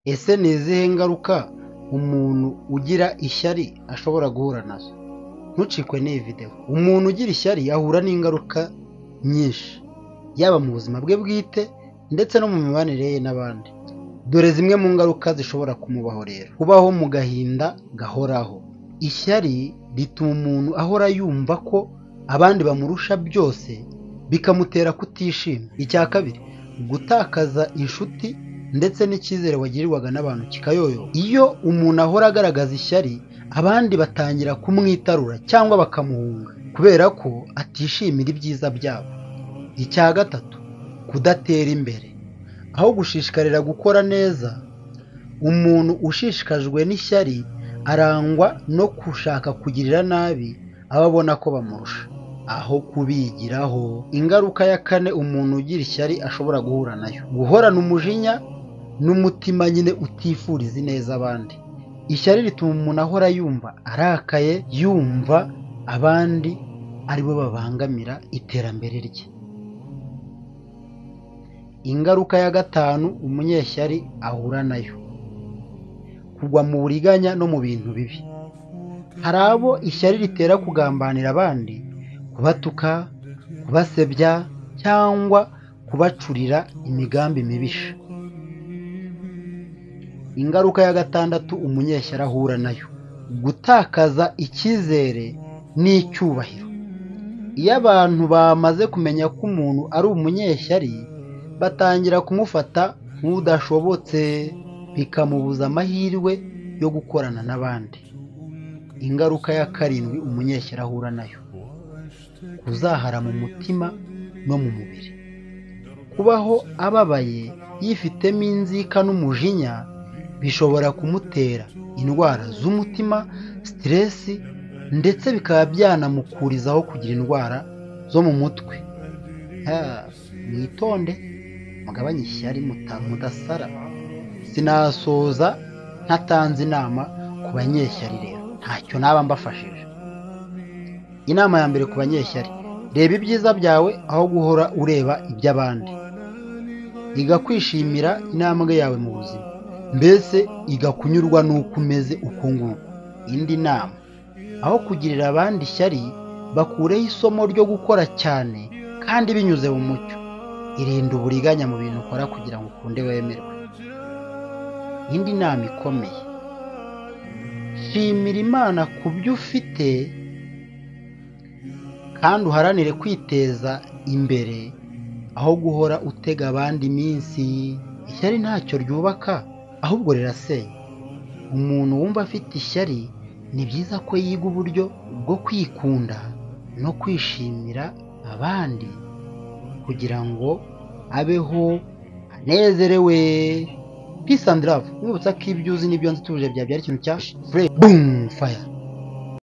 Ese ni izihe ngaruka umuntu ugira ishyari ashobora guhura nazo? Ntucikwe n'iyi video. Umuntu ugira ishyari ahura n'ingaruka nyinshi, yaba mu buzima bwe bwite ndetse no mu mibanire ye n'abandi. Dore zimwe mu ngaruka zishobora kumubaho rero. Kubaho mu gahinda gahoraho. Ishyari rituma umuntu ahora yumva ko abandi bamurusha byose, bikamutera kutishima. Icya kabiri, gutakaza inshuti ndetse n'icyizere wagirirwaga n'abantu kikayoyoka. Iyo umuntu ahora agaragaza ishyari, abandi batangira kumwitarura cyangwa bakamuhunga kubera ko atishimira ibyiza byabo. Icya gatatu, kudatera imbere. Aho gushishikarira gukora neza, umuntu ushishikajwe n'ishyari arangwa no gushaka kugirira nabi abo abona ko bamurusha, aho kubigiraho. Ingaruka ya kane umuntu ugira ishyari ashobora guhura nayo: guhorana umujinya n'umutima nyine utifuriza neza abandi. Ishyari rituma umuntu ahora yumva arakaye, yumva abandi aribo babangamira iterambere rye. Ingaruka ya gatanu umunyeshyari ahura nayo: kugwa mu buriganya no mu bintu bibi. Hari abo ishyari ritera kugambanira abandi, kubatuka, kubasebya cyangwa kubacurira imigambi mibisha. Ingaruka ya gatandatu umunyeshyari ahura nayo: gutakaza icyizere n'icyubahiro. Iyo abantu bamaze kumenya ko umuntu ari umunyeshyari, batangira kumufata nk'udashobotse, bikamubuza amahirwe yo gukorana n'abandi. Ingaruka ya karindwi umunyeshyari ahura nayo: kuzahara mu mutima no mu mubiri. Kubaho ababaye, yifitemo inzika n'umujinya, bishobora kumutera indwara z'umutima, stress, ndetse bikaba byanamukurizaho kugira indwara zo mu mutwe. Mwitonde, mugabanye ishyari mudasara. Sinasoza ntatanze inama ku banyeshyari rero, ntacyo naba mbafashije. Inama ya mbere ku banyeshyari: reba ibyiza byawe aho guhora ureba iby'abandi. Iga kwishimira intambwe yawe mu buzima, mbese iga kunyurwa n'uko umeze uko nguko. Indi nama: aho kugirira abandi ishyari, bakureho isomo ryo gukora cyane kandi binyuze mu mucyo. Irinde uburiganya mu bintu ukora kugira ngo ukunde wemerwe. Indi nama ikomeye: shimira Imana ku byo ufite kandi uharanire kwiteza imbere aho guhora utega abandi iminsi. Ishyari ntacyo ryubaka, ahubwo rirasenya. Umuntu wumva afite ishyari, ni byiza ko yiga uburyo bwo kwikunda no kwishimira abandi kugira ngo abeho anezerewe. Peace and love. Mwibutsa ko ibyo uzi n'ibyo nzi tuje byabyara ikintu cya boom fire.